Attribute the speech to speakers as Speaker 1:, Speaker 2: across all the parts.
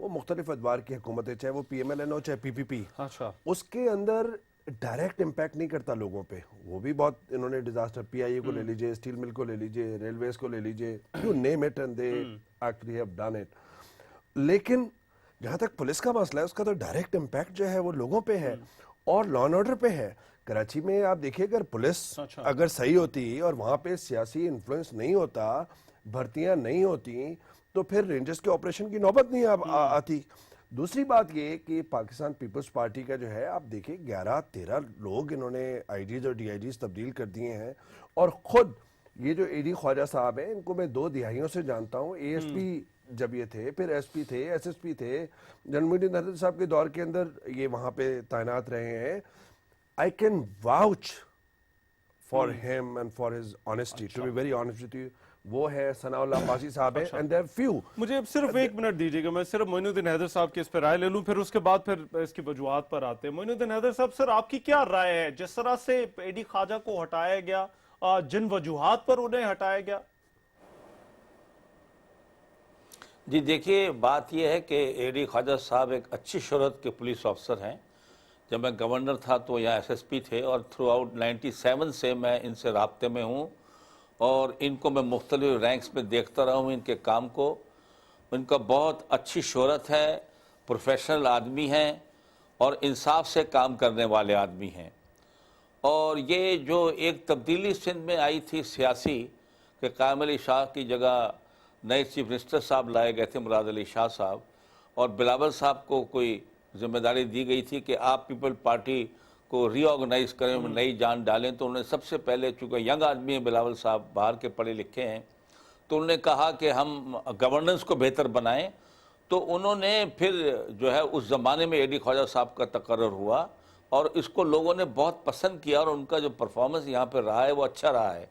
Speaker 1: وہ مختلف ادوار کی حکومتیں، چاہے وہ پی ایم ایل این ہو چاہے پی پی پی،
Speaker 2: اچھا
Speaker 1: اس کے اندر ڈائریکٹ امپیکٹ نہیں کرتا لوگوں پہ. وہ بھی بہت انہوں نے ڈیزاسٹر، پی آئی اے کو لے لیجئے، اسٹیل مل کو لے لیجئے، ریلویز کو لے لیجئے، you name it and they actually have done it. لیکن جہاں تک پولیس کا مسئلہ ہے، اس کا تو ڈائریکٹ امپیکٹ جو ہے وہ لوگوں پہ ہے اور لا اینڈ آرڈر پہ ہے. کراچی میں آپ دیکھیے اگر پولیس
Speaker 2: اچھا
Speaker 1: اگر صحیح ہوتی اور وہاں پہ سیاسی انفلوئنس نہیں ہوتا، بھرتیاں نہیں ہوتی، تو پھر رینجرز کے آپریشن کی نوبت نہیں آتی. دوسری بات یہ کہ پاکستان پیپلز پارٹی کا جو ہے، آپ دیکھیں 11-13 لوگ انہوں نے آئی جیز اور ڈی آئی جیز تبدیل کر دیے ہیں. اور خود یہ جو اے ڈی خواجہ صاحب ہیں، ان کو میں 2 دہائیوں سے جانتا ہوں. اے ایس پی جب یہ تھے، پھر ایس پی تھے، ایس ایس پی تھے، جنرل محی الدین حیدر صاحب کے دور کے اندر یہ وہاں پہ تعینات رہے ہیں. I can vouch for him and for his honesty, to be very honest with you. وہ ہے ثناء اللہ عباسی صاحب ہیں, and there are few.
Speaker 2: مجھے اب صرف 1 منٹ دیجیے گا, میں صرف معین الدین حیدر صاحب کی اس پہ رائے لے لوں, پھر اس کے بعد پھر اس کی وجوہات پر آتے ہیں. معین الدین حیدر صاحب, سر آپ کی کیا رائے ہے جس طرح سے اے ڈی خواجہ کو ہٹایا گیا, جن وجوہات پر انہیں ہٹایا گیا؟
Speaker 3: جی دیکھیے, بات یہ ہے کہ اے ڈی خواجہ صاحب ایک اچھی شہرت کے پولیس افسر ہیں. جب میں گورنر تھا تو یہاں ایس ایس پی تھے, اور تھرو آؤٹ 97 سے میں ان سے رابطے میں ہوں, اور ان کو میں مختلف رینکس میں دیکھتا رہا ہوں, ان کے کام کو. ان کا بہت اچھی شہرت ہے, پروفیشنل آدمی ہیں اور انصاف سے کام کرنے والے آدمی ہیں. اور یہ جو ایک تبدیلی سندھ میں آئی تھی سیاسی, کہ قائم علی شاہ کی جگہ نئے چیف منسٹر صاحب لائے گئے تھے, مراد علی شاہ صاحب, اور بلاول صاحب کو کوئی ذمہ داری دی گئی تھی کہ آپ پیپل پارٹی کو ری آرگنائز کریں, نئی جان ڈالیں. تو انہوں نے سب سے پہلے, چونکہ ینگ آدمی ہیں بلاول صاحب, باہر کے پڑھے لکھے ہیں, تو انہوں نے کہا کہ ہم گورننس کو بہتر بنائیں. تو انہوں نے پھر جو ہے اس زمانے میں اے ڈی خواجہ صاحب کا تقرر ہوا, اور اس کو لوگوں نے بہت پسند کیا, اور ان کا جو پرفارمنس یہاں پہ رہا ہے وہ اچھا رہا ہے.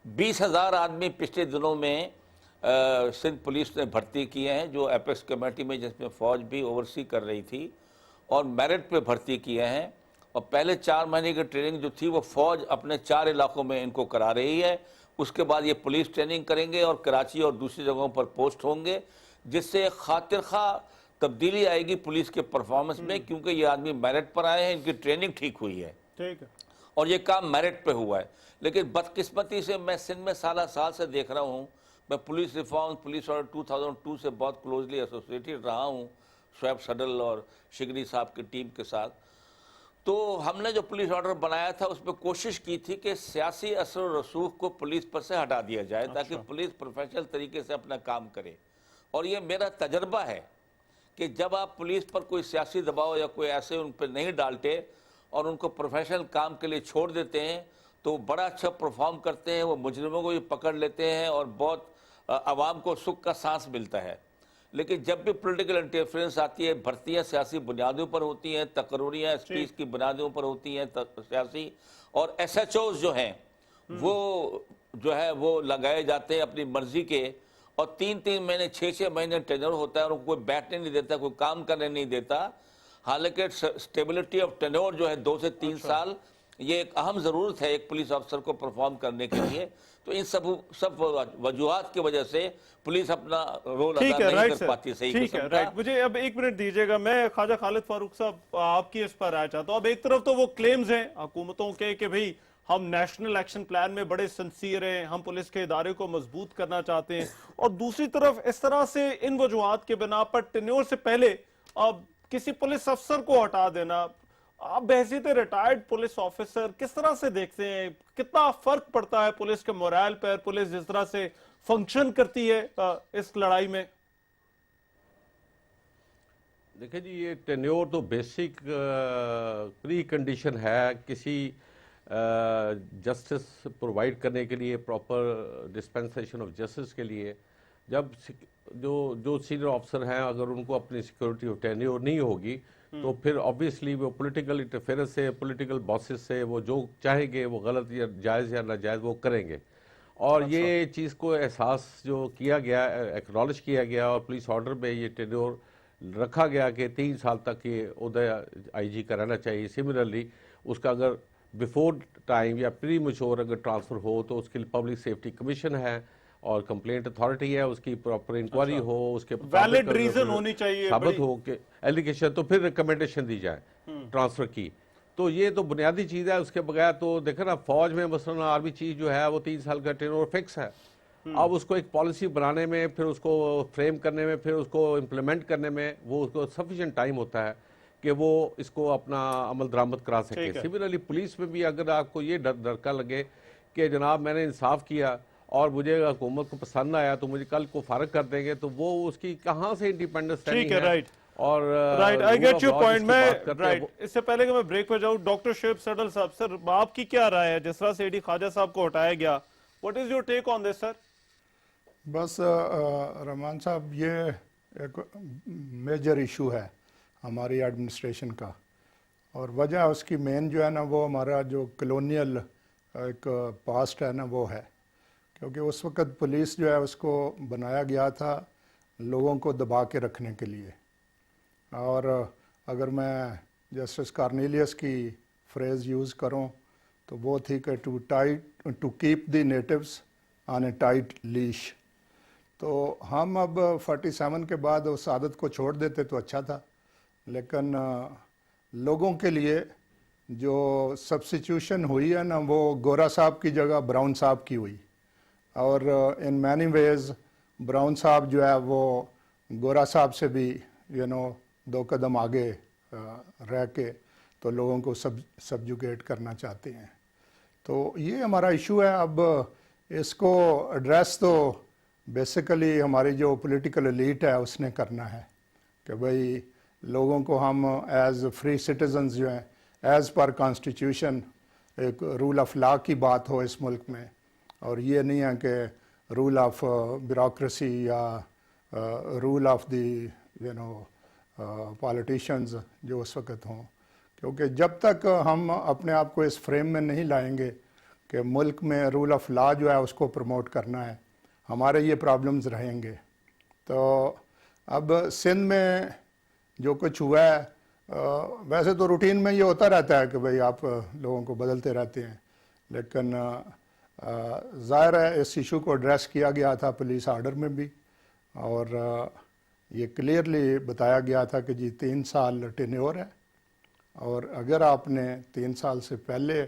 Speaker 3: 20,000 آدمی پچھلے دنوں میں سندھ پولیس نے بھرتی کیے ہیں, جو ایپیکس کمیٹی میں, جس میں فوج بھی اوورسی کر رہی تھی, اور میرٹ پہ بھرتی کیے ہیں. اور پہلے 4 مہینے کی ٹریننگ جو تھی وہ فوج اپنے 4 علاقوں میں ان کو کرا رہی ہے. اس کے بعد یہ پولیس ٹریننگ کریں گے اور کراچی اور دوسری جگہوں پر پوسٹ ہوں گے, جس سے خاطر خواہ تبدیلی آئے گی پولیس کے پرفارمنس میں, کیونکہ یہ آدمی میرٹ پر آئے ہیں, ان کی ٹریننگ ٹھیک ہوئی ہے.
Speaker 2: ٹھیک ہے.
Speaker 3: اور یہ کام میرٹ پہ ہوا ہے. لیکن بدقسمتی سے میں سندھ میں سالہ سال سے دیکھ رہا ہوں, میں پولیس ریفارم, پولیس آرڈر 2002 سے بہت کلوزلی ایسوسیٹڈ رہا ہوں شعیب صدل اور شگری صاحب کی ٹیم کے ساتھ. تو ہم نے جو پولیس آرڈر بنایا تھا اس میں کوشش کی تھی کہ سیاسی اثر و رسوخ کو پولیس پر سے ہٹا دیا جائے, تاکہ پولیس پروفیشنل طریقے سے اپنا کام کرے. اور یہ میرا تجربہ ہے کہ جب آپ پولیس پر کوئی سیاسی دباؤ یا کوئی ایسے ان پہ نہیں ڈالتے اور ان کو پروفیشنل کام کے لیے چھوڑ دیتے ہیں, تو بڑا اچھا پرفارم کرتے ہیں, وہ مجرموں کو بھی پکڑ لیتے ہیں, اور بہت عوام کو سکھ کا سانس ملتا ہے. لیکن جب بھی پولیٹیکل انٹرفیرنس آتی ہے, بھرتیاں سیاسی بنیادوں پر ہوتی ہیں, تقرریاں اسپیچ کی بنیادوں پر ہوتی ہیں سیاسی, اور ایس ایچ اوز جو ہیں وہ جو ہے وہ لگائے جاتے ہیں اپنی مرضی کے, اور 3-3 مہینے 6-6 مہینے ٹینر ہوتا ہے, اور ان کو کوئی بیٹھنے نہیں دیتا, کوئی کام کرنے نہیں دیتا. حالانکہ اسٹیبلٹی آف ٹینور جو ہے 2 سے 3 سال, یہ ایک اہم ضرورت ہے ایک پولیس افسر کو پرفارم کرنے کے لیے. تو ان سب وجوہات کی وجہ سے پولیس اپنا رول ادا نہیں کر پاتی صحیح قسم کا.
Speaker 2: رائٹ. مجھے اب 1 منٹ دیجیے گا, میں خواجہ خالد فاروق صاحب آپ کی اس پر رائے چاہتا ہوں. اب ایک طرف تو وہ کلیمز ہیں حکومتوں کے کہ بھئی ہم نیشنل ایکشن پلان میں بڑے سنسیر ہیں, ہم پولیس کے ادارے کو مضبوط کرنا چاہتے ہیں, اور دوسری طرف اس طرح سے ان وجوہات کے بنا پر ٹینیور سے پہلے کسی پولیس افسر کو ہٹا دینا, آپ بحیثیت ریٹائرڈ پولیس آفیسر کس طرح سے دیکھتے ہیں؟ کتنا فرق پڑتا ہے پولیس کے مورائل پر, پولیس جس طرح سے فنکشن کرتی ہے اس لڑائی میں؟
Speaker 4: دیکھیں جی, یہ ٹینیور تو بیسک پری کنڈیشن ہے کسی جسٹس پرووائڈ کرنے کے لیے, پراپر ڈسپینسیشن آف جسٹس کے لیے. جب جو سینئر آفسر ہیں اگر ان کو اپنی سیکورٹی آف ٹینیور نہیں ہوگی, تو پھر آبویسلی وہ پولیٹیکل انٹرفیئرنس سے, پولیٹیکل باسز سے وہ جو چاہیں گے وہ غلط یا جائز یا ناجائز وہ کریں گے. اور یہ چیز کو احساس جو کیا گیا, ایکنالج کیا گیا, اور پولیس آرڈر میں یہ ٹینیور رکھا گیا کہ 3 سال تک یہ عہدہ آئی جی کا رہنا چاہیے. سملرلی اس کا اگر بیفور ٹائم یا پری میچور اگر ٹرانسفر ہو تو اس کے لیے پبلک سیفٹی کمیشن ہے, اور کمپلینٹ اتھارٹی ہے, اس کی پراپر انکوائری ہو, اس کے
Speaker 2: ویلڈ ریزن ہونی چاہیے,
Speaker 4: ثابت ہو کہ ایلیگیشن, تو پھر ریکمنڈیشن دی جائے ٹرانسفر کی. تو یہ تو بنیادی چیز ہے. اس کے بغیر تو دیکھیں نا, فوج میں مثلاً آرمی چیف جو ہے وہ 3 سال کا ٹرین اوور فکس ہے. اب اس کو ایک پالیسی بنانے میں, پھر اس کو فریم کرنے میں, پھر اس کو امپلیمنٹ کرنے میں وہ اس کو سفیشینٹ ٹائم ہوتا ہے کہ وہ اس کو اپنا عمل درآمد کرا سکے. سملرلی پولیس میں بھی اگر آپ کو یہ ڈرکا لگے کہ جناب میں نے انصاف کیا اور مجھے حکومت کو پسند نہ آیا تو مجھے کل کو فارغ کر دیں گے, تو وہ اس کی کہاں سے انڈیپینڈنس
Speaker 2: ٹھیک ہے. رائٹ
Speaker 4: اور
Speaker 2: right, I get your point. میں رائٹ, اس سے پہلے کہ میں بریک پہ جاؤں, ڈاکٹر شعیب سڈل صاحب, سر آپ کی کیا رائے ہے جس طرح سے AD خواجہ صاحب کو ہٹایا گیا؟ واٹ از یور ٹیک آن دس سر؟
Speaker 5: بس رحمان صاحب, یہ ایک میجر ایشو ہے ہماری ایڈمنسٹریشن کا, اور وجہ اس کی مین جو ہے نا, وہ ہمارا جو کلونیل ایک پاسٹ ہے نا وہ ہے. کیونکہ اس وقت پولیس جو ہے اس کو بنایا گیا تھا لوگوں کو دبا کے رکھنے کے لیے, اور اگر میں جسٹس کارنیلیس کی فریز یوز کروں تو وہ تھی کہ to keep the natives on a tight leash. تو ہم اب 47 کے بعد اس عادت کو چھوڑ دیتے تو اچھا تھا, لیکن لوگوں کے لیے جو سبسٹیوشن ہوئی ہے نا, وہ گورا صاحب کی جگہ براؤن صاحب کی ہوئی, اور ان مینی ویز براؤن صاحب جو ہے وہ گورا صاحب سے بھی 2 قدم آگے رہ کے تو لوگوں کو سبجوگیٹ کرنا چاہتے ہیں. تو یہ ہمارا ایشو ہے. اب اس کو ایڈریس تو بیسیکلی ہماری جو پولیٹیکل ایلیٹ ہے اس نے کرنا ہے کہ بھئی لوگوں کو ہم ایز فری سٹیزنز جو ہیں, ایز پر کانسٹیٹیوشن ایک رول آف لا کی بات ہو اس ملک میں, اور یہ نہیں ہے کہ رول آف بیوروکریسی یا رول آف دی پالیٹیشنز جو اس وقت ہوں. کیونکہ جب تک ہم اپنے آپ کو اس فریم میں نہیں لائیں گے کہ ملک میں رول آف لا جو ہے اس کو پروموٹ کرنا ہے, ہمارے یہ پرابلمز رہیں گے. تو اب سندھ میں جو کچھ ہوا ہے, ویسے تو روٹین میں یہ ہوتا رہتا ہے کہ بھئی آپ لوگوں کو بدلتے رہتے ہیں, لیکن ظاہر ہے اس ایشو کو ایڈریس کیا گیا تھا پولیس آرڈر میں بھی, اور یہ کلیئرلی بتایا گیا تھا کہ جی 3 سال ٹینیور ہے, اور اگر آپ نے 3 سال سے پہلے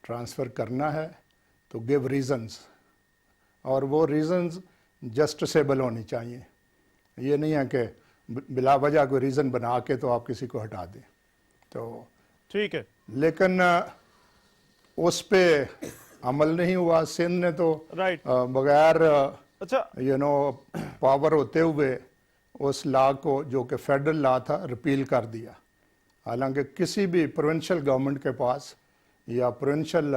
Speaker 5: ٹرانسفر کرنا ہے تو گیو ریزنز, اور وہ ریزنز جسٹسیبل ہونی چاہیے. یہ نہیں ہے کہ بلا وجہ کوئی ریزن بنا کے تو آپ کسی کو ہٹا دیں. تو
Speaker 2: ٹھیک ہے,
Speaker 5: لیکن اس پہ عمل نہیں ہوا. سندھ نے تو بغیر
Speaker 2: اچھا
Speaker 5: پاور ہوتے ہوئے اس لا کو جو کہ فیڈرل لا تھا ریپیل کر دیا, حالانکہ کسی بھی پروونشل گورنمنٹ کے پاس یا پروونشل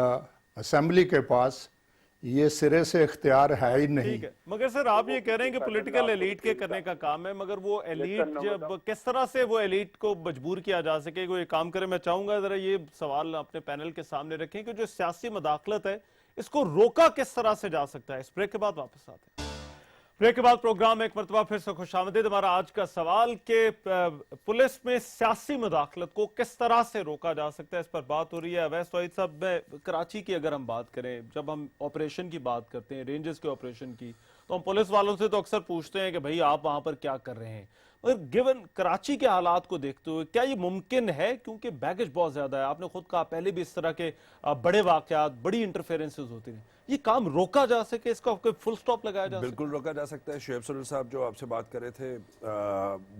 Speaker 5: اسمبلی کے پاس یہ سرے سے اختیار ہے ہی نہیں.
Speaker 2: ٹھیک ہے, مگر سر آپ یہ کہہ رہے ہیں کہ پولیٹیکل ایلیٹ کے کرنے کا کام ہے, مگر وہ ایلیٹ جب کس طرح سے وہ ایلیٹ کو مجبور کیا جا سکے کہ وہ یہ کام کرے؟ میں چاہوں گا ذرا یہ سوال اپنے پینل کے سامنے رکھیں کہ جو سیاسی مداخلت ہے اس کو روکا کس طرح سے جا سکتا ہے. اس بریک کے بعد واپس آتے ہیں. بریک کے بعد پروگرام میں ایک مرتبہ پھر سے خوش آمدید. ہمارا آج کا سوال کہ پولیس میں سیاسی مداخلت کو کس طرح سے روکا جا سکتا ہے, اس پر بات ہو رہی ہے. اویس توحید صاحب, میں کراچی کی اگر ہم بات کریں, جب ہم آپریشن کی بات کرتے ہیں, رینجز کے آپریشن کی, تو ہم پولیس والوں سے تو اکثر پوچھتے ہیں کہ بھئی آپ وہاں پر کیا کر رہے ہیں, مگر گیون کراچی کے حالات کو دیکھتے ہوئے کیا یہ ممکن ہے؟ کیونکہ بیگیج بہت زیادہ ہے, آپ نے خود کہا پہلے بھی اس طرح کے بڑے واقعات, بڑی انٹرفیرنسز ہوتی ہیں, یہ کام روکا جا سکے, اس کا کوئی فل سٹاپ لگایا جا سکے؟
Speaker 1: بالکل روکا جا سکتا ہے. شعیب سڈل صاحب جو آپ سے بات کر رہے تھے,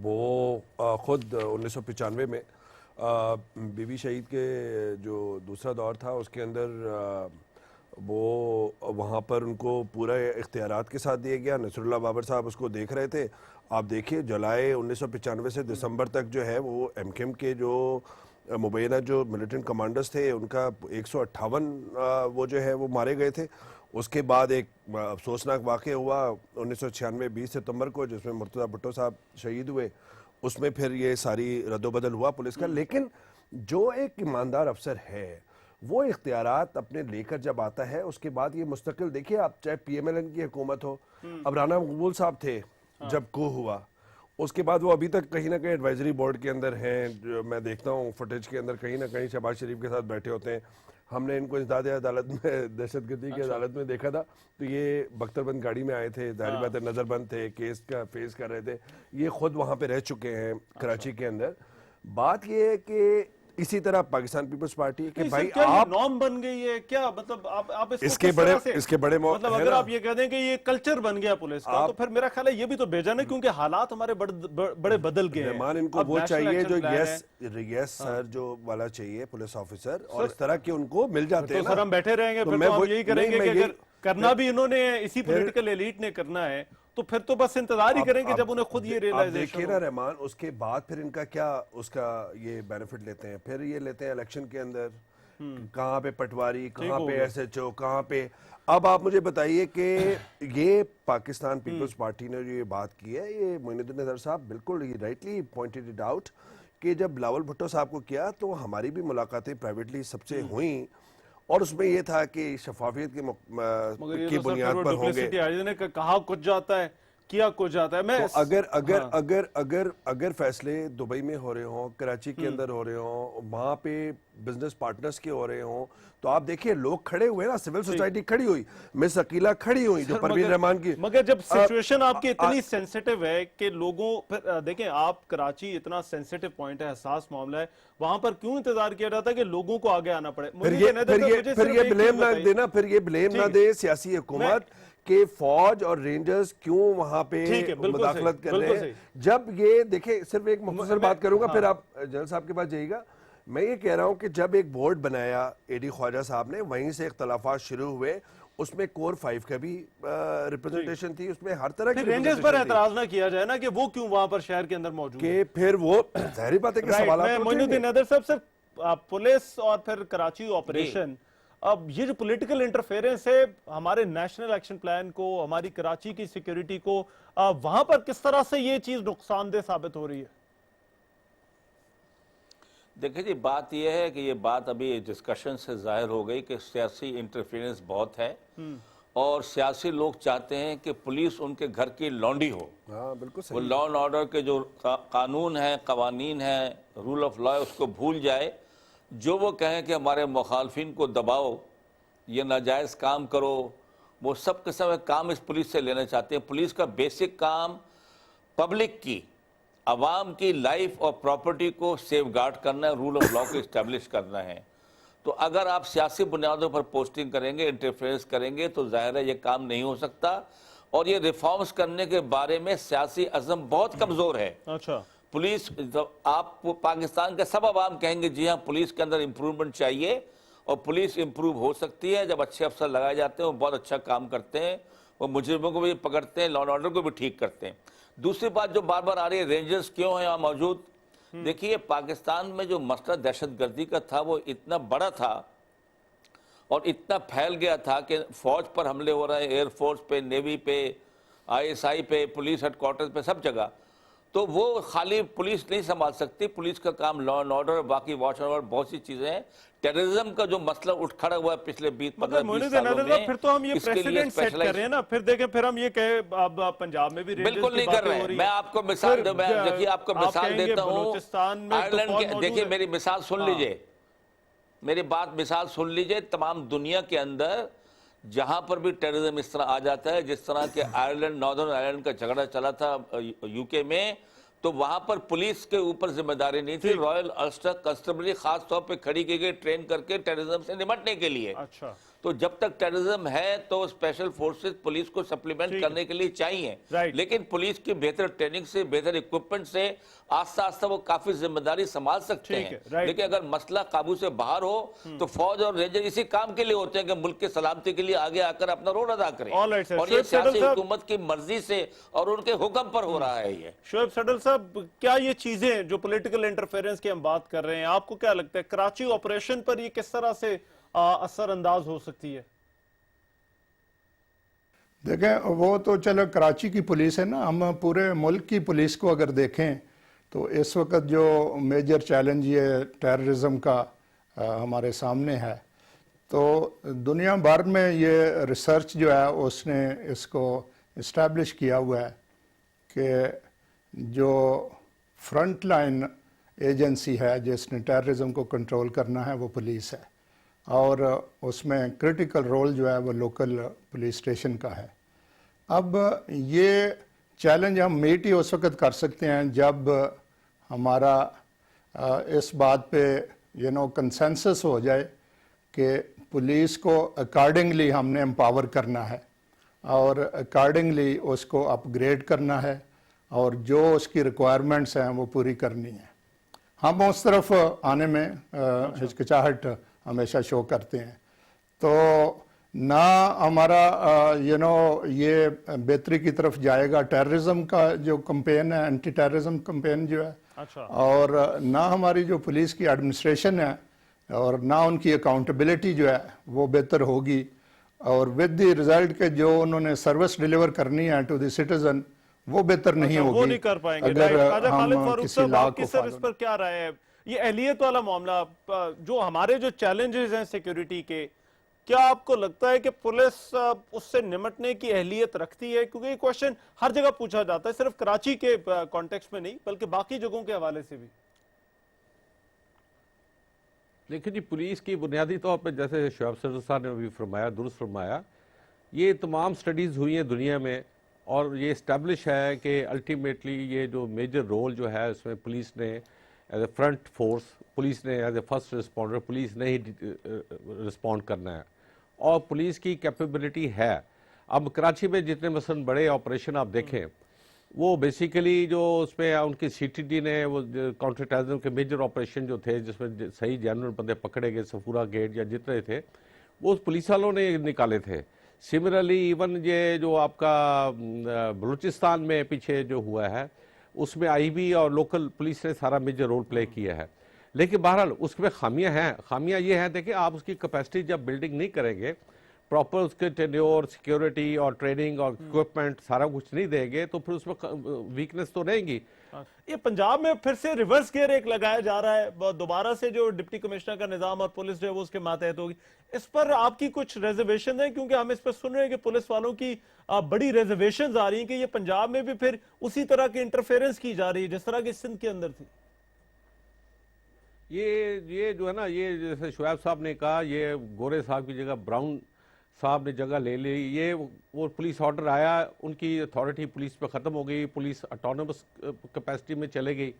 Speaker 1: وہ خود 1995 میں بی بی شہید کے جو دوسرا دور تھا اس کے اندر وہ وہاں پر ان کو پورا اختیارات کے ساتھ دیا گیا. نصر اللہ بابر صاحب اس کو دیکھ رہے تھے. آپ دیکھیے جولائی 1995 سے دسمبر تک جو ہے وہ ایم کیو ایم کے جو مبینہ جو ملیٹنٹ کمانڈرز تھے ان کا 158 وہ جو ہے وہ مارے گئے تھے. اس کے بعد ایک افسوسناک واقعہ ہوا 1996 20 ستمبر کو, جس میں مرتضیٰ بھٹو صاحب شہید ہوئے. اس میں پھر یہ ساری رد و بدل ہوا پولیس کا. لیکن جو ایک ایماندار افسر ہے وہ اختیارات اپنے لے کر جب آتا ہے, اس کے بعد یہ مستقل, دیکھیے آپ چاہے پی ایم ایل این کی حکومت ہو, اب رانا مقبول صاحب تھے جب کو ہوا, اس کے بعد وہ ابھی تک کہیں نہ کہیں ایڈوائزری بورڈ کے اندر ہیں. جو میں دیکھتا ہوں فوٹیج کے اندر کہیں نہ کہیں شہباز شریف کے ساتھ بیٹھے ہوتے ہیں. ہم نے ان کو انسداد عدالت میں دہشت گردی کی عدالت میں دیکھا تھا تو یہ بختر بند گاڑی میں آئے تھے, ظاہر بات ہے نظر بند تھے, کیس کا فیس کر رہے تھے. یہ خود وہاں پہ رہ چکے ہیں کراچی کے اندر. بات یہ ہے کہ اسی طرح پاکستان پیپلز پارٹی کہ بھائی آپ
Speaker 2: نارم بن گئی ہے کیا, مطلب آپ
Speaker 1: اس کے بڑے
Speaker 2: مطلب اگر آپ یہ کہہ دیں کہ یہ کلچر بن گیا پولیس کا تو پھر میرا خیال ہے یہ بھی تو بھیجا نہیں, کیونکہ حالات ہمارے بڑے بدل گئے ہیں.
Speaker 1: رحمان ان کو وہ چاہیے جو یس سر جو والا چاہیے پولیس آفیسر, اور اس طرح کے ان کو مل جاتے ہیں.
Speaker 2: تو سر ہم بیٹھے رہیں گے, پھر تو ہم یہی کریں گے کہ اگر کرنا بھی انہوں نے اسی پولیٹیکل ایلیٹ نے کرنا ہے تو پھر تو بس انتظار ہی کریں گے جب انہیں خود یہ ریئلائزیشن.
Speaker 1: دیکھیے نا رحمان, اس کے بعد پھر ان کا کیا اس کا یہ بینیفٹ لیتے ہیں, پھر یہ لیتے ہیں الیکشن کے اندر کہاں پہ پٹواری, کہاں پہ ایس ایچ او, کہاں پہ. اب آپ مجھے بتائیے کہ یہ پاکستان پیپلز پارٹی نے جو یہ بات کی ہے, یہ معین الدین اظہر صاحب بالکل ہی رائٹلی پوائنٹڈ اٹ آؤٹ کہ جب بلاول بھٹو صاحب کو کیا تو ہماری بھی ملاقاتیں پرائیویٹلی سب سے ہوئیں, اور اس میں یہ تھا کہ شفافیت کی بنیاد پر ہوں گے.
Speaker 2: کہا کچھ جاتا ہے, کیا کچھ جاتا ہے. میں
Speaker 1: اگر فیصلے دبئی میں ہو رہے ہوں, کراچی کے اندر ہو رہے ہوں, وہاں پہ بزنس پارٹنرز کے ہو رہے ہوں, تو آپ دیکھیں لوگ کھڑے ہوئے نا, سول سوسائٹی کھڑی ہوئی, مس عقیلہ کھڑی ہوئی جو پروین رحمان کی.
Speaker 2: مگر جب سچویشن آپ کی اتنی سینسیٹیو ہے کہ لوگوں دیکھیں آپ کراچی اتنا سینسیٹیو پوائنٹ ہے, حساس معاملہ ہے, وہاں پر کیوں انتظار کیا جاتا ہے کہ لوگوں کو آگے آنا پڑے.
Speaker 1: پھر یہ بلیم نہ دینا, پھر یہ بلیم نہ دے سیاسی حکومت کہ فوج اور رینجرز کیوں وہاں پہ مداخلت کر رہے ہیں. جب یہ دیکھیں, صرف ایک مختصر بات کروں گا پھر آپ جنرل صاحب کے پاس جائیے گا. میں یہ کہہ رہا ہوں کہ جب ایک بورڈ بنایا اے ڈی خواجہ صاحب نے, وہیں سے اختلافات شروع ہوئے, اس میں کور 5 کا بھی ریپرزنٹیشن تھی, اس میں ہر طرح کی
Speaker 2: رینجرز پر اعتراض نہ کیا جائے نا کہ وہ کیوں وہاں پر شہر کے اندر موجود
Speaker 1: کہ پھر وہ ظاہری بات ہے کہ سوالات
Speaker 2: معین الدین اظہر صاحب صرف پولیس اور پھر کراچی آپریشن, اب یہ جو پولیٹیکل انٹرفیرنس ہے ہمارے نیشنل ایکشن پلان کو, ہماری کراچی کی سیکیورٹی کو, وہاں پر کس طرح سے یہ چیز نقصان دہ ثابت ہو رہی ہے؟
Speaker 3: دیکھیں جی, بات یہ ہے کہ یہ بات ابھی ڈسکشن سے ظاہر ہو گئی کہ سیاسی انٹرفیرنس بہت ہے, اور سیاسی لوگ چاہتے ہیں کہ پولیس ان کے گھر کی لونڈی ہو.
Speaker 1: بالکل
Speaker 3: وہ لا اینڈ آرڈر کے جو قانون ہیں, قوانین ہیں, رول آف لا, اس کو بھول جائے. جو وہ کہیں کہ ہمارے مخالفین کو دباؤ, یہ ناجائز کام کرو, وہ سب کے سب کام اس پولیس سے لینا چاہتے ہیں. پولیس کا بیسک کام پبلک کی, عوام کی لائف اور پراپرٹی کو سیف گارڈ کرنا ہے, رول آف لا کو اسٹیبلش کرنا ہے. تو اگر آپ سیاسی بنیادوں پر پوسٹنگ کریں گے, انٹرفیئرنس کریں گے, تو ظاہر ہے یہ کام نہیں ہو سکتا. اور یہ ریفارمز کرنے کے بارے میں سیاسی عزم بہت کمزور ہے.
Speaker 2: اچھا,
Speaker 3: پولیس, آپ پاکستان کے سب عوام کہیں گے جی ہاں پولیس کے اندر امپروومنٹ چاہیے, اور پولیس امپروو ہو سکتی ہے جب اچھے افسر لگائے جاتے ہیں, وہ بہت اچھا کام کرتے ہیں, وہ مجرموں کو بھی پکڑتے ہیں, لا اینڈ آرڈر کو بھی ٹھیک کرتے ہیں. دوسری بات جو بار بار آ رہی ہے, رینجرز کیوں ہیں یہاں موجود. دیکھیے پاکستان میں جو مسئلہ دہشت گردی کا تھا وہ اتنا بڑا تھا اور اتنا پھیل گیا تھا کہ فوج پر حملے ہو رہے ہیں, ایئر فورس پہ, نیوی پہ, ISI پہ, پولیس ہیڈ کوارٹرز پہ, سب جگہ. تو وہ خالی پولیس نہیں سنبھال سکتی, پولیس کا کام لا اینڈ آرڈر, باقی واچ اینڈ آرڈر, بہت سی چیزیں ہیں. ٹیررزم کا جو مسئلہ اٹھ کھڑا ہوا ہے پچھلے 20-15 سالوں میں,
Speaker 2: پھر تو ہم یہ پریسیڈنٹ سیٹ کر رہے ہیں نا. پھر دیکھیں, پھر ہم یہ کہیں اب پنجاب میں بھی
Speaker 3: بالکل نہیں کر رہے ہیں. میں آپ کو مثال دوں, میں دیکھیے آپ کو مثال دیتا ہوں. آئرلینڈ کے, دیکھیے میری مثال سن لیجئے, میری بات مثال سن لیجئے. تمام دنیا کے اندر جہاں پر بھی ٹیررزم اس طرح آ جاتا ہے, جس طرح کہ آئرلینڈ, ناردرن آئرلینڈ کا جھگڑا چلا تھا UK میں, تو وہاں پر پولیس کے اوپر ذمہ داری نہیں تھی, رائل السٹر کنسٹیبلری خاص طور پہ کھڑی کی گئی ٹرین کر کے ٹیررزم سے نمٹنے کے لیے.
Speaker 2: اچھا,
Speaker 3: تو جب تک ٹیررزم ہے تو اسپیشل فورسز پولیس کو سپلیمنٹ کرنے کے لیے چاہیے, لیکن پولیس کی بہتر ٹریننگ سے, بہتر اکوپمنٹ سے آہستہ آہستہ وہ کافی ذمہ داری سنبھال سکتے ہیں. لیکن اگر مسئلہ قابو سے باہر ہو تو فوج اور رینجر اسی کام کے لیے ہوتے ہیں کہ ملک کے سلامتی کے لیے آگے آ کر اپنا رول ادا کریں, اور یہ سیاسی حکومت کی مرضی سے اور ان کے حکم پر ہو رہا ہے. یہ
Speaker 2: شعیب سڈل صاحب, کیا یہ چیزیں جو پولیٹیکل انٹرفیرنس کی ہم بات کر رہے ہیں, آپ کو کیا لگتا ہے کراچی آپریشن پر یہ کس طرح سے اثر انداز ہو سکتی ہے؟
Speaker 5: دیکھیں, وہ تو چلو کراچی کی پولیس ہے نا, ہم پورے ملک کی پولیس کو اگر دیکھیں تو اس وقت جو میجر چیلنج یہ ٹیررزم کا ہمارے سامنے ہے, تو دنیا بھر میں یہ ریسرچ جو ہے اس نے اس کو اسٹیبلش کیا ہوا ہے کہ جو فرنٹ لائن ایجنسی ہے جس نے ٹیررزم کو کنٹرول کرنا ہے وہ پولیس ہے. اور اس میں کرٹیکل رول جو ہے وہ لوکل پولیس اسٹیشن کا ہے. اب یہ چیلنج ہم میٹ ہی اس وقت کر سکتے ہیں جب ہمارا اس بات پہ کنسنسس ہو جائے کہ پولیس کو اکارڈنگلی ہم نے امپاور کرنا ہے اور اکارڈنگلی اس کو اپ گریڈ کرنا ہے اور جو اس کی ریکوائرمنٹس ہیں وہ پوری کرنی ہے. ہم اس طرف آنے میں ہچکچاہٹ ہمیشہ شو کرتے ہیں. تو نہ ہمارا یہ بہتری کی طرف جائے گا. ٹیررزم کا جو کمپین ہے, اینٹی ٹیررزم کمپین جو ہے, اور نہ ہماری جو پولیس کی ایڈمنسٹریشن ہے اور نہ ان کی اکاؤنٹیبلٹی جو ہے وہ بہتر ہوگی. اور ود دی ریزلٹ کے جو انہوں نے سروس ڈیلیور کرنی ہے ٹو دی سٹیزن وہ بہتر نہیں ہوگی.
Speaker 2: وہ نہیں کر پائیں گے.
Speaker 5: اگر
Speaker 2: خواجہ خالد
Speaker 5: ہم
Speaker 2: فاروق
Speaker 5: کسی
Speaker 2: صاحب
Speaker 5: لا
Speaker 2: آپ کی
Speaker 5: کو
Speaker 2: سر اس پر کیا رائے ہے؟ یہ اہلیت والا معاملہ, جو ہمارے جو چیلنجز ہیں سیکیورٹی کے, کیا آپ کو لگتا ہے کہ پولیس اس سے نمٹنے کی اہلیت رکھتی ہے؟ کیونکہ یہ کوشچن ہر جگہ پوچھا جاتا ہے, صرف کراچی کے کانٹیکسٹ میں نہیں بلکہ باقی جگہوں کے حوالے سے بھی.
Speaker 4: لیکن جی پولیس کی بنیادی طور پہ جیسے شعیب صدر صاحب نے ابھی فرمایا, درست فرمایا, یہ تمام سٹڈیز ہوئی ہیں دنیا میں اور یہ اسٹیبلش ہے کہ الٹیمیٹلی یہ جو میجر رول جو ہے اس میں پولیس نے as a front force, police نے as a first responder, police نے ہی رسپونڈ کرنا ہے اور پولیس کی کیپیبلٹی ہے. اب کراچی میں جتنے مثلا بڑے آپریشن آپ دیکھیں وہ بیسیکلی جو اس میں ان کی سی ٹی ڈی نے وہ کاؤنٹر ٹیررزم کے میجر آپریشن جو تھے جس میں صحیح جینوئن بندے پکڑے گئے, صفورہ گیٹ یا جتنے تھے وہ پولیس والوں نے نکالے تھے. سملرلی ایون یہ جو آپ کا بلوچستان میں پیچھے جو ہوا ہے اس میں آئی بی اور لوکل پولیس نے سارا میجر رول پلے کیا ہے. لیکن بہرحال اس میں خامیاں ہیں. خامیاں یہ ہیں, دیکھیں آپ اس کی کیپیسٹی جب بلڈنگ نہیں کریں گے, پراپر اس کے ٹینیور, سیکیورٹی اور ٹریننگ اور اکوپمنٹ سارا کچھ نہیں دیں گے تو پھر اس میں ویکنس تو رہیں گی.
Speaker 2: یہ پنجاب میں پھر سے ریورس گیئر ایک لگایا جا رہا ہے, دوبارہ سے جو ڈپٹی کمشنر کا نظام اور پولیس جو ہے وہ اس کے ماتحت ہوگی. اس پر آپ کی کچھ ریزرویشن ہیں؟ کیونکہ ہم اس پر سن رہے ہیں کہ پولیس والوں کی بڑی ریزرویشنز آ رہی ہیں کہ یہ پنجاب میں بھی پھر اسی طرح کی انٹرفیرنس کی جا رہی ہے جس طرح کی سندھ کے اندر تھی.
Speaker 4: یہ جو ہے نا, یہ جیسے شعیب صاحب نے کہا, یہ گورے صاحب کی جگہ براؤن صاحب نے جگہ لے لی. یہ وہ پولیس آرڈر آیا, ان کی اتھارٹی پولیس پہ ختم ہو گئی, پولیس آٹونومس کیپیسٹی میں چلے گئی.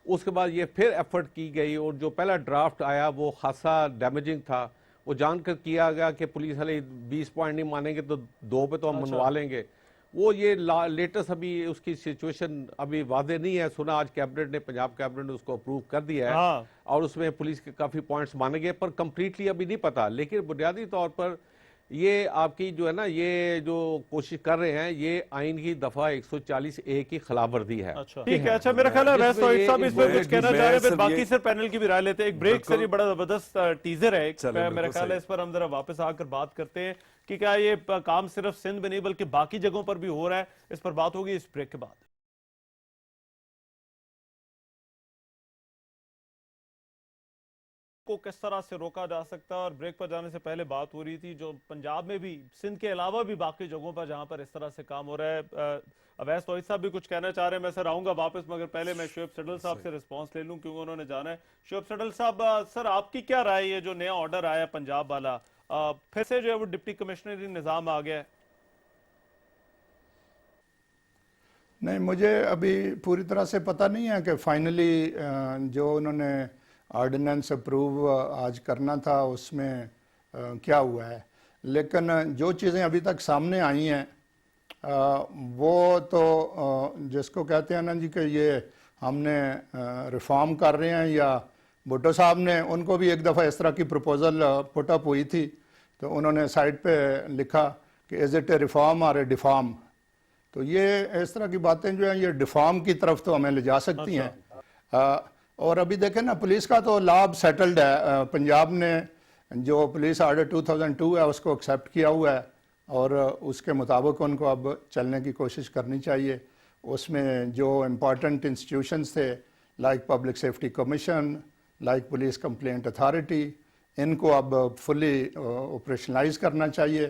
Speaker 4: اس کے بعد یہ پھر ایفرٹ کی گئی اور جو پہلا ڈرافٹ آیا وہ خاصا ڈیمیجنگ تھا. وہ جان کر کیا گیا کہ پولیس والے 20 پوائنٹ نہیں مانیں گے تو 2 پہ تو ہم منوا لیں گے. وہ یہ لیٹسٹ ابھی اس کی سچویشن ابھی واضح نہیں ہے. سنا آج کیبنٹ نے, پنجاب کیبنٹ نے اس کو اپروو کر دیا ہے اور اس میں پولیس کے کافی پوائنٹس مانے گئے, پر کمپلیٹلی ابھی نہیں پتا. لیکن بنیادی طور پر یہ آپ کی جو ہے نا, یہ جو کوشش کر رہے ہیں یہ آئین کی دفعہ 140A کی خلاف ورزی ہے.
Speaker 2: ٹھیک ہے, اچھا میرا خیال ہے ویس توحید صاحب اس پر کچھ کہنا چاہ رہے ہیں, پھر باقی سر پینل کی بھی رائے لیتے ہیں. ایک بریک سر, یہ بڑا زبردست ٹیزر ہے, میرا خیال ہے اس پر ہم ذرا واپس آ کر بات کرتے ہیں کہ کیا یہ کام صرف سندھ میں نہیں بلکہ باقی جگہوں پر بھی ہو رہا ہے. اس پر بات ہوگی اس بریک کے بعد. کو کس طرح سے روکا جا سکتا ہے, اور بریک پر جانے سے پہلے بات ہو رہی تھی جو پنجاب میں بھی, سندھ کے علاوہ بھی باقی جگہوں پر جہاں پر اس طرح سے کام ہو رہا ہے. اویس توحید صاحب بھی کچھ کہنا چاہ رہے ہیں, میں سر آؤں گا واپس, مگر پہلے میں شعیب صدر صاحب سے رسپانس لے لوں کیونکہ انہوں نے جانا ہے. شعیب صدر صاحب, سر آپ کی کیا رائے ہے جو نیا آرڈر آیا پنجاب والا, پھر سے جو ہے وہ ڈپٹی کمشنری نظام آ گیا ہے؟
Speaker 5: نہیں, مجھے ابھی پوری طرح سے پتہ نہیں ہے کہ فائنلی جو انہوں نے آرڈیننس اپروو آج کرنا تھا اس میں کیا ہوا ہے. لیکن جو چیزیں ابھی تک سامنے آئی ہیں وہ تو جس کو کہتے ہیں نا جی کہ یہ ہم نے ریفارم کر رہے ہیں, یا بھٹو صاحب نے, ان کو بھی ایک دفعہ اس طرح کی پروپوزل پٹ اپ ہوئی تھی تو انہوں نے سائٹ پہ لکھا کہ از اٹ اے ریفارم اور اے ڈیفارم. تو یہ اس طرح کی باتیں جو ہیں یہ ڈیفارم کی طرف تو ہمیں لے جا سکتی ہیں. اور ابھی دیکھیں نا, پولیس کا تو لا اب سیٹلڈ ہے. پنجاب نے جو پولیس آرڈر 2002 ہے اس کو ایکسیپٹ کیا ہوا ہے اور اس کے مطابق ان کو اب چلنے کی کوشش کرنی چاہیے. اس میں جو امپورٹنٹ انسٹیٹیوشنز تھے like public safety commission, like police complaint authority, ان کو اب فلی آپریشنلائز کرنا چاہیے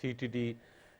Speaker 4: CTT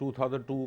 Speaker 4: 2002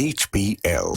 Speaker 6: HBL।